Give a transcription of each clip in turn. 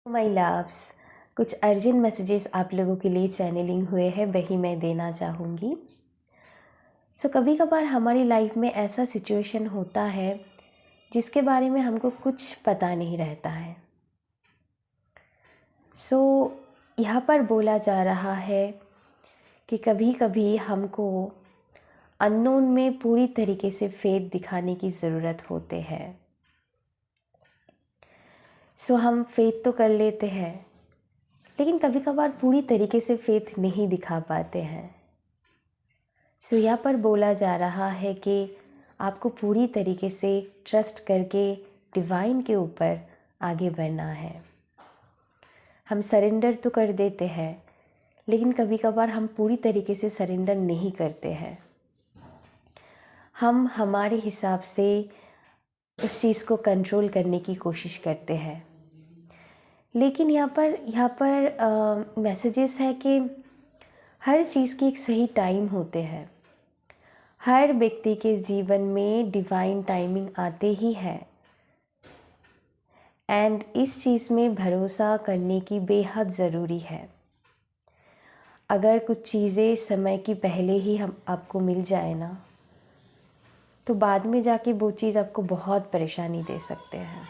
My loves, कुछ urgent messages आप लोगों के लिए चैनलिंग हुए हैं, वही मैं देना चाहूँगी। कभी कभार हमारी लाइफ में ऐसा सिचुएशन होता है जिसके बारे में हमको कुछ पता नहीं रहता है। यहाँ पर बोला जा रहा है कि कभी कभी हमको अननोन में पूरी तरीके से फेथ दिखाने की ज़रूरत होते हैं। हम फेथ तो कर लेते हैं, लेकिन कभी कभार पूरी तरीके से फेथ नहीं दिखा पाते हैं। यहाँ पर बोला जा रहा है कि आपको पूरी तरीके से ट्रस्ट करके डिवाइन के ऊपर आगे बढ़ना है। हम सरेंडर तो कर देते हैं, लेकिन कभी कभार हम पूरी तरीके से सरेंडर नहीं करते हैं। हम हमारे हिसाब से उस चीज़ को कंट्रोल करने की कोशिश करते हैं। लेकिन यहाँ पर मैसेजेस है कि हर चीज़ की एक सही टाइम होते हैं। हर व्यक्ति के जीवन में डिवाइन टाइमिंग आते ही है, एंड इस चीज़ में भरोसा करने की बेहद ज़रूरी है। अगर कुछ चीज़ें समय की पहले ही हम आपको मिल जाए ना, तो बाद में जाके वो चीज़ आपको बहुत परेशानी दे सकते हैं,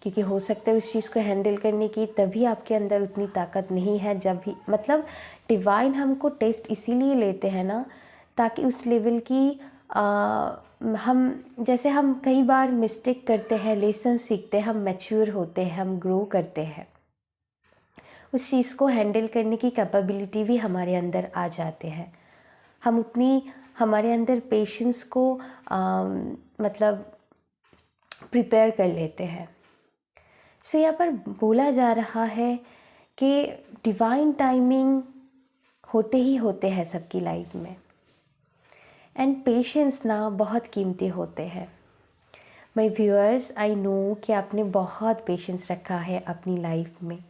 क्योंकि हो सकता है उस चीज़ को हैंडल करने की तभी आपके अंदर उतनी ताकत नहीं है। जब भी मतलब डिवाइन हमको टेस्ट इसीलिए लेते हैं ना, ताकि उस लेवल की हम कई बार मिस्टेक करते हैं, लेसन सीखते हैं, हम मैच्योर होते हैं, हम ग्रो करते हैं, उस चीज़ को हैंडल करने की कैपेबिलिटी भी हमारे अंदर आ जाते हैं। हम उतनी हमारे अंदर पेशेंस को मतलब प्रिपेयर कर लेते हैं। यहाँ पर बोला जा रहा है कि डिवाइन टाइमिंग होते ही होते हैं सबकी लाइफ में, एंड पेशेंस ना बहुत कीमती होते हैं। माय व्यूअर्स, आई नो कि आपने बहुत पेशेंस रखा है अपनी लाइफ में,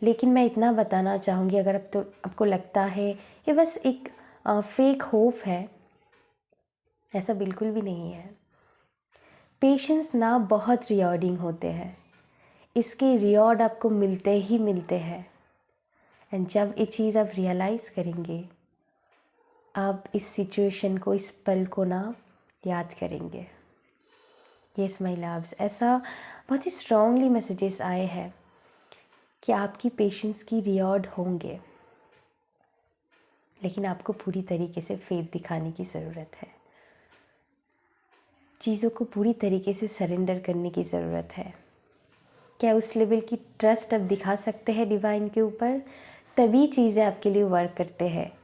लेकिन मैं इतना बताना चाहूँगी, अगर आपको लगता है ये बस एक फेक होप है, ऐसा बिल्कुल भी नहीं है। पेशेंस ना बहुत रिवॉर्डिंग होते हैं, इसके रिवॉर्ड आपको मिलते ही मिलते हैं। एंड जब ये चीज़ आप रियलाइज़ करेंगे, आप इस सिचुएशन को, इस पल को ना याद करेंगे। यस माय लव्स, ऐसा बहुत ही स्ट्रांगली मैसेजेस आए हैं कि आपकी पेशेंस की रिवॉर्ड होंगे, लेकिन आपको पूरी तरीके से फेथ दिखाने की ज़रूरत है। चीज़ों को पूरी तरीके से सरेंडर करने की ज़रूरत है। क्या उस लेवल की ट्रस्ट आप दिखा सकते हैं डिवाइन के ऊपर, तभी चीज़ें आपके लिए वर्क करते हैं।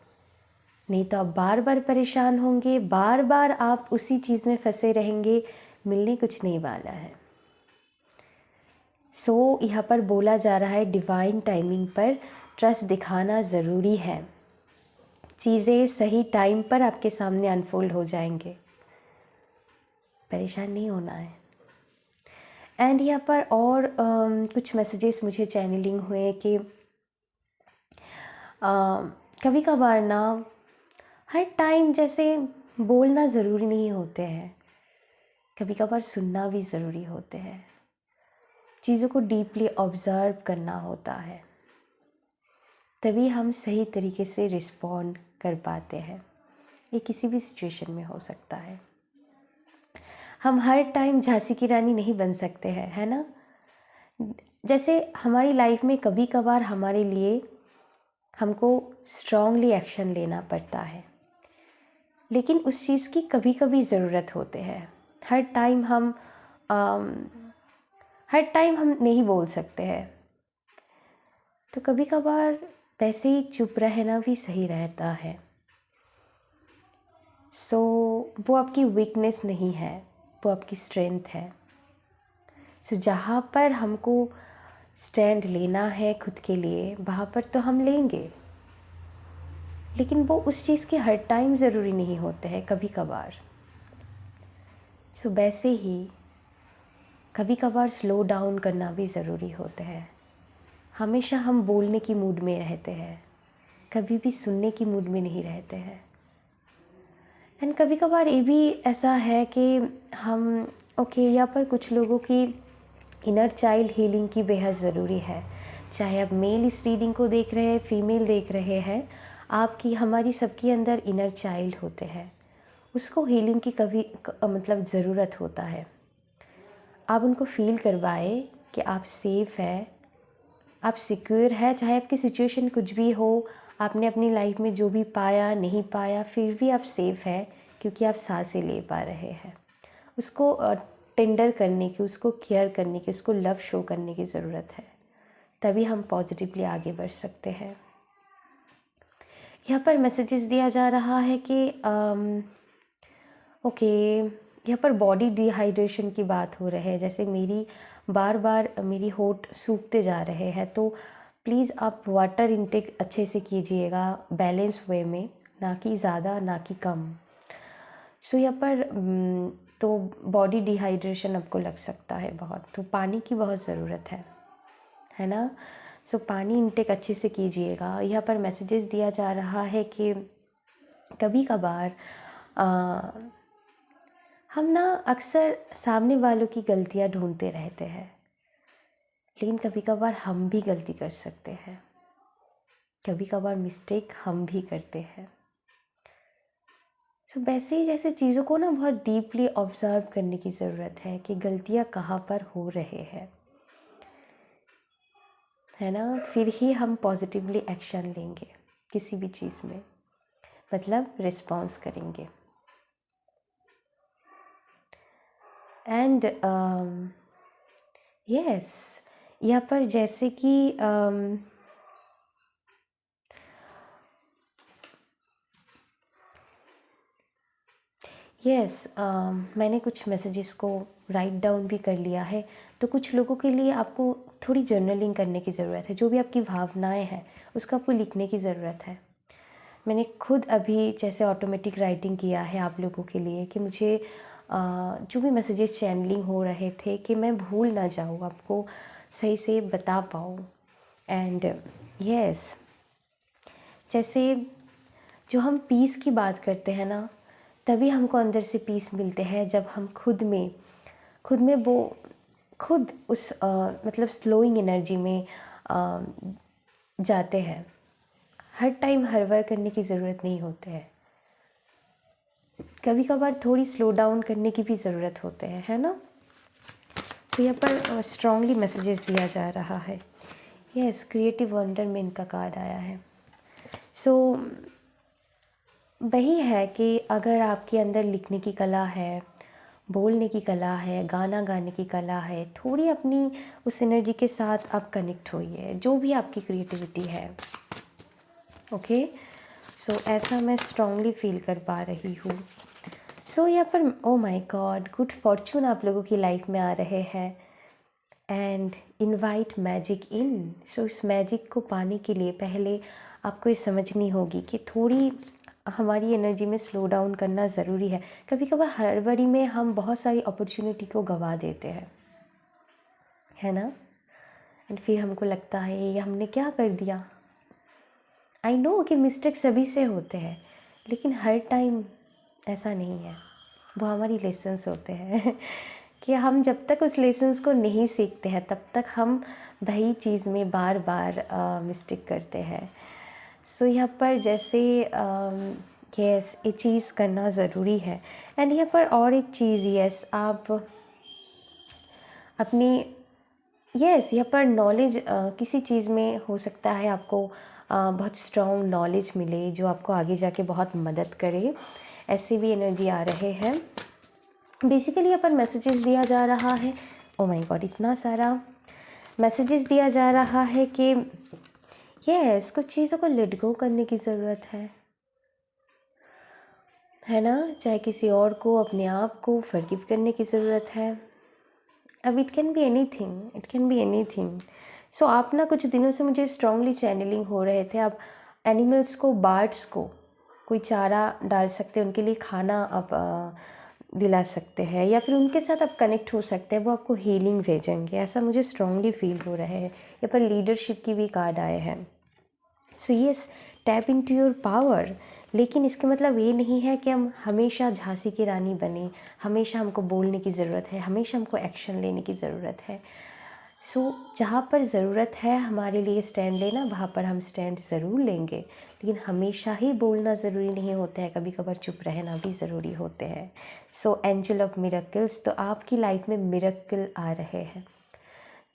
नहीं तो आप बार बार परेशान होंगे, बार बार आप उसी चीज़ में फंसे रहेंगे, मिलने कुछ नहीं वाला है। यहाँ पर बोला जा रहा है डिवाइन टाइमिंग पर ट्रस्ट दिखाना ज़रूरी है। चीज़ें सही टाइम पर आपके सामने अनफोल्ड हो जाएंगे, परेशान नहीं होना है। एंड यहाँ पर और कुछ मैसेजेस मुझे चैनलिंग हुए कि कभी कभार ना हर टाइम जैसे बोलना ज़रूरी नहीं होते हैं, कभी कभार सुनना भी ज़रूरी होते हैं। चीज़ों को डीपली ऑब्ज़र्व करना होता है, तभी हम सही तरीके से रिस्पॉन्ड कर पाते हैं। ये किसी भी सिचुएशन में हो सकता है। हम हर टाइम झांसी की रानी नहीं बन सकते हैं, है ना। जैसे हमारी लाइफ में कभी कभार हमारे लिए हमको स्ट्रांगली एक्शन लेना पड़ता है, लेकिन उस चीज़ की कभी कभी ज़रूरत होते हैं। हर टाइम हम नहीं बोल सकते हैं, तो कभी कभार वैसे ही चुप रहना भी सही रहता है। वो आपकी वीकनेस नहीं है, वो आपकी स्ट्रेंथ है। जहाँ पर हमको स्टैंड लेना है खुद के लिए, वहाँ पर तो हम लेंगे, लेकिन वो उस चीज़ के हर टाइम ज़रूरी नहीं होते हैं, कभी कभार। वैसे ही कभी कभार स्लो डाउन करना भी ज़रूरी होता है। हमेशा हम बोलने की मूड में रहते हैं, कभी भी सुनने की मूड में नहीं रहते हैं। एंड कभी कभार ये भी ऐसा है कि हम यहाँ पर कुछ लोगों की इनर चाइल्ड हीलिंग की बेहद ज़रूरी है। चाहे आप मेल इस रीडिंग को देख रहे हैं, फीमेल देख रहे हैं, आपकी हमारी सबके अंदर इनर चाइल्ड होते हैं, उसको हीलिंग की कभी मतलब ज़रूरत होता है। आप उनको फील करवाएं कि आप सेफ़ है, आप सिक्योर है, चाहे आपकी सिचुएशन कुछ भी हो, आपने अपनी लाइफ में जो भी पाया नहीं पाया, फिर भी आप सेफ़ है क्योंकि आप सांसें ले पा रहे हैं। उसको टेंडर करने की, उसको केयर करने की, उसको लव शो करने की ज़रूरत है, तभी हम पॉजिटिवली आगे बढ़ सकते हैं। यहाँ पर मैसेजेस दिया जा रहा है कि ओके, यहाँ पर बॉडी डिहाइड्रेशन की बात हो रही है। जैसे मेरी बार बार मेरी होंठ सूखते जा रहे हैं, तो प्लीज़ आप वाटर इंटेक अच्छे से कीजिएगा, बैलेंस वे में, ना कि ज़्यादा ना कि कम। सो यहाँ पर तो बॉडी डिहाइड्रेशन आपको लग सकता है बहुत, तो पानी की बहुत ज़रूरत है ना। सो पानी इंटेक अच्छे से कीजिएगा। यहाँ पर मैसेजेस दिया जा रहा है कि कभी कभार हम ना अक्सर सामने वालों की गलतियाँ ढूंढते रहते हैं, लेकिन कभी कभार हम भी गलती कर सकते हैं, कभी कभार मिस्टेक हम भी करते हैं। सो वैसे ही जैसे चीज़ों को ना बहुत डीपली ऑब्जर्व करने की ज़रूरत है कि गलतियाँ कहाँ पर हो रहे हैं, है ना। फिर ही हम पॉजिटिवली एक्शन लेंगे किसी भी चीज़ में, मतलब रिस्पॉन्स करेंगे। एंड यस, यहाँ पर जैसे कि मैंने कुछ मैसेजेस को राइट डाउन भी कर लिया है, तो कुछ लोगों के लिए आपको थोड़ी जर्नलिंग करने की ज़रूरत है। जो भी आपकी भावनाएं हैं उसको आपको लिखने की ज़रूरत है। मैंने खुद अभी जैसे ऑटोमेटिक राइटिंग किया है आप लोगों के लिए कि मुझे जो भी मैसेजेस चैनलिंग हो रहे थे कि मैं भूल ना जाऊँ, आपको सही से बता पाऊँ। एंड यस, जैसे जो हम पीस की बात करते हैं ना, तभी हमको अंदर से पीस मिलते हैं जब हम खुद में वो खुद उस मतलब स्लोइंग एनर्जी में जाते हैं। हर टाइम हर बार करने की ज़रूरत नहीं होती है, कभी कभार थोड़ी स्लो डाउन करने की भी ज़रूरत होते है ना। सो यहाँ पर स्ट्रांगली मैसेजेस दिया जा रहा है। यस, क्रिएटिव वंडर में इनका कार्ड आया है। सो वही है कि अगर आपके अंदर लिखने की कला है, बोलने की कला है, गाना गाने की कला है, थोड़ी अपनी उस एनर्जी के साथ आप कनेक्ट होइए, जो भी आपकी क्रिएटिविटी है। ओके, सो ऐसा मैं स्ट्रांगली फील कर पा रही हूँ। सो यहाँ पर oh my God, good fortune आप लोगों की लाइफ में आ रहे हैं। And invite magic in. So इस मैजिक को पाने के लिए पहले आपको ये समझनी होगी कि थोड़ी हमारी एनर्जी में स्लो डाउन करना ज़रूरी है। कभी कभार हड़बड़ी में हम बहुत सारी अपॉर्चुनिटी को गंवा देते हैं, है ना। एंड फिर हमको लगता है ये हमने क्या कर दिया। आई नो कि मिस्टेक सभी से होते हैं, लेकिन हर टाइम ऐसा नहीं है। वो हमारी लेसन्स होते हैं कि हम जब तक उस लेसन्स को नहीं सीखते हैं तब तक हम वही चीज़ में बार बार मिस्टेक करते हैं। सो यहाँ पर जैसे यस, ये चीज़ करना ज़रूरी है। एंड यहाँ पर और एक चीज़, यस, आप अपनी यहाँ पर नॉलेज किसी चीज़ में हो सकता है आपको बहुत स्ट्रॉन्ग नॉलेज मिले जो आपको आगे जाके बहुत मदद करे। ऐसे भी एनर्जी आ रहे हैं। बेसिकली यहाँ पर मैसेजेस दिया जा रहा है, ओ माय गॉड, इतना सारा मैसेजेस दिया जा रहा है कि यस, कुछ चीज़ों को लेट गो करने की ज़रूरत है ना। चाहे किसी और को, अपने आप को फॉरगिव करने की ज़रूरत है। अब इट कैन बी एनीथिंग। सो आप ना कुछ दिनों से मुझे स्ट्रांगली चैनलिंग हो रहे थे। आप एनिमल्स को, बर्ड्स को कोई चारा डाल सकते हैं, उनके लिए खाना आप दिला सकते हैं, या फिर उनके साथ आप कनेक्ट हो सकते हैं, वो आपको हीलिंग भेजेंगे, ऐसा मुझे स्ट्रांगली फील हो रहा है। यहाँ पर लीडरशिप की भी कार्ड आए हैं। So yes, tap into your power. लेकिन इसका मतलब ये नहीं है कि हम हमेशा झांसी की रानी बने, हमेशा हमको बोलने की ज़रूरत है, हमेशा हमको एक्शन लेने की ज़रूरत है। जहाँ पर ज़रूरत है हमारे लिए स्टैंड लेना, वहाँ पर हम स्टैंड ज़रूर लेंगे, लेकिन हमेशा ही बोलना ज़रूरी नहीं होता है, कभी कभार चुप रहना भी ज़रूरी होते हैं। एंजल ऑफ मिरेकल्स, तो आपकी लाइफ में मिरेकल आ रहे हैं,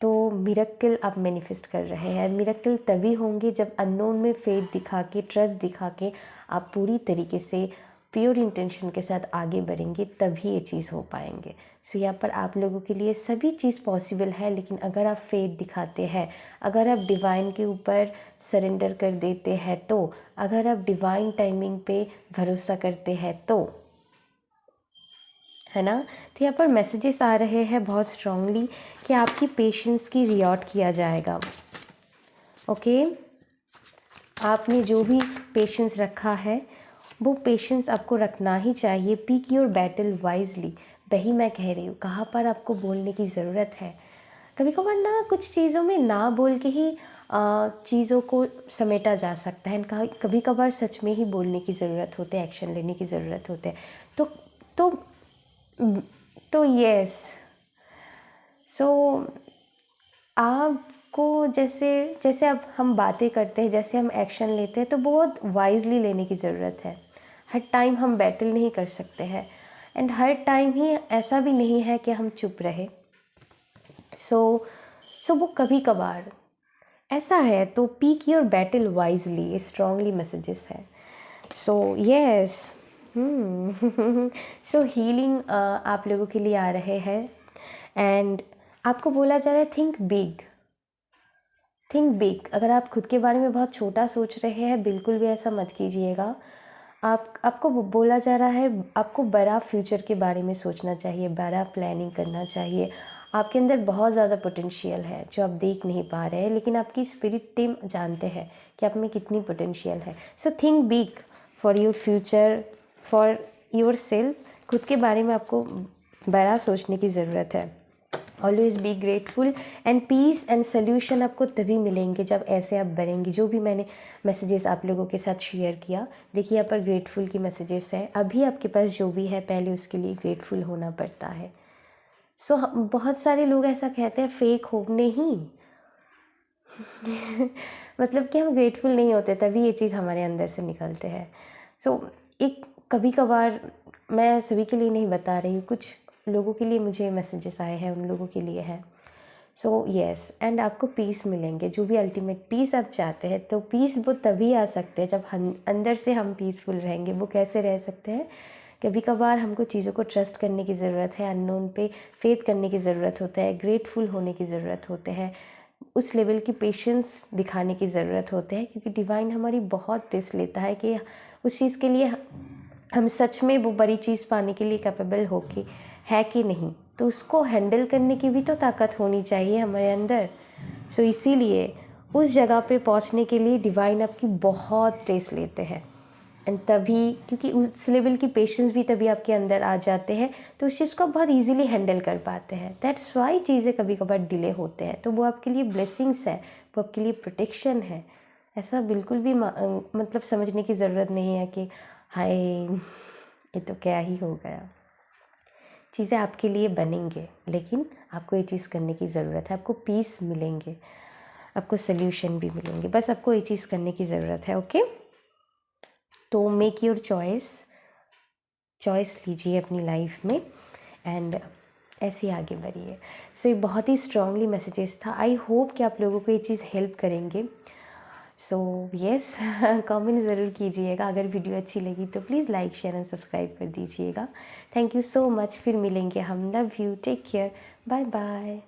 तो मिरेकल आप मैनिफेस्ट कर रहे हैं। मिरेकल तभी होंगे जब अननोन में फेथ दिखा के, ट्रस्ट दिखा के आप पूरी तरीके से प्योर इंटेंशन के साथ आगे बढ़ेंगे, तभी ये चीज़ हो पाएंगे। यहाँ पर आप लोगों के लिए सभी चीज़ पॉसिबल है, लेकिन अगर आप फेथ दिखाते हैं, अगर आप डिवाइन के ऊपर सरेंडर कर देते हैं, तो अगर आप डिवाइन टाइमिंग पे भरोसा करते हैं, तो है ना। तो यहाँ पर मैसेजेस आ रहे हैं बहुत स्ट्रांगली कि आपकी पेशेंस की रिवॉर्ड किया जाएगा। ओके, आपने जो भी पेशेंस रखा है वो पेशेंस आपको रखना ही चाहिए। पिक योर बैटल वाइजली, वही मैं कह रही हूँ, कहाँ पर आपको बोलने की ज़रूरत है। कभी कभार ना कुछ चीज़ों में ना बोल के ही चीज़ों को समेटा जा सकता है। कभी कभार सच में ही बोलने की ज़रूरत होती है, एक्शन लेने की ज़रूरत होती है। तो यस, आपको जैसे अब हम बातें करते हैं, जैसे हम एक्शन लेते हैं, तो बहुत वाइजली लेने की ज़रूरत है। हर टाइम हम बैटल नहीं कर सकते हैं, एंड हर टाइम ही ऐसा भी नहीं है कि हम चुप रहे। वो कभी कभार ऐसा है, तो पिक योर बैटल वाइजली, ये स्ट्रांगली मैसेजेस है। यस, हीलिंग आप लोगों के लिए आ रहे हैं, एंड आपको बोला जा रहा है थिंक बिग, थिंक बिग। अगर आप खुद के बारे में बहुत छोटा सोच रहे हैं, बिल्कुल भी ऐसा मत कीजिएगा। आपको बोला जा रहा है आपको बड़ा फ्यूचर के बारे में सोचना चाहिए, बड़ा प्लानिंग करना चाहिए। आपके अंदर बहुत ज़्यादा पोटेंशियल है जो आप देख नहीं पा रहे हैं, लेकिन आपकी स्पिरिट टीम जानते हैं कि आप में कितनी पोटेंशियल है। Think big for your future, for your self. खुद के बारे में आपको बड़ा सोचने की ज़रूरत है। Always be grateful, and peace and solution आपको तभी मिलेंगे जब ऐसे आप बढ़ेंगे। जो भी मैंने मैसेजेस आप लोगों के साथ शेयर किया, देखिए यहाँ पर ग्रेटफुल की मैसेजेस है। अभी आपके पास जो भी है, पहले उसके लिए ग्रेटफुल होना पड़ता है। बहुत सारे लोग ऐसा कहते हैं फेक हो, नहीं मतलब कि हम ग्रेटफुल नहीं होते, तभी ये चीज़ हमारे अंदर से निकलते हैं। एक कभी कभार, मैं सभी के लिए नहीं बता रही हूँ, कुछ लोगों के लिए मुझे मैसेजेस आए हैं, उन लोगों के लिए है। यस, एंड आपको पीस मिलेंगे, जो भी अल्टीमेट पीस आप चाहते हैं। तो पीस वो तभी आ सकते हैं जब हम अंदर से हम पीसफुल रहेंगे। वो कैसे रह सकते हैं? कभी कभार हमको चीज़ों को ट्रस्ट करने की ज़रूरत है, अननोन पे फेथ करने की ज़रूरत होता है, ग्रेटफुल होने की ज़रूरत होते हैं, उस लेवल की पेशेंस दिखाने की ज़रूरत होते हैं, क्योंकि डिवाइन हमारी बहुत टेस्ट लेता है कि उस चीज़ के लिए हम सच में वो बड़ी चीज़ पाने के लिए कैपेबल हो कि है कि नहीं। तो उसको हैंडल करने की भी तो ताकत होनी चाहिए हमारे अंदर। इसीलिए उस जगह पे पहुंचने के लिए डिवाइन आपकी बहुत टेस्ट लेते हैं, एंड तभी, क्योंकि उस लेवल की पेशेंस भी तभी आपके अंदर आ जाते हैं, तो उस चीज़ को आप बहुत ईजिली हैंडल कर पाते हैं। दैट्स वाई चीज़ें कभी कभार डिले होते हैं, तो वो आपके लिए ब्लेसिंग्स है, वो आपके लिए प्रोटेक्शन है। ऐसा बिल्कुल भी मतलब समझने की ज़रूरत नहीं है कि हाय ये तो क्या ही हो गया। चीज़ें आपके लिए बनेंगे, लेकिन आपको ये चीज़ करने की ज़रूरत है। आपको पीस मिलेंगे, आपको सल्यूशन भी मिलेंगे, बस आपको ये चीज़ करने की ज़रूरत है। ओके, तो मेक योर चॉइस लीजिए अपनी लाइफ में, एंड ऐसे ही आगे बढ़िए। ये बहुत ही स्ट्रांगली मैसेजेस था। आई होप कि आप लोगों को ये चीज़ हेल्प करेंगे। यस, कमेंट ज़रूर कीजिएगा। अगर वीडियो अच्छी लगी तो please like, share and subscribe कर दीजिएगा। Thank you so much. फिर मिलेंगे हम। Love you, take care, bye bye.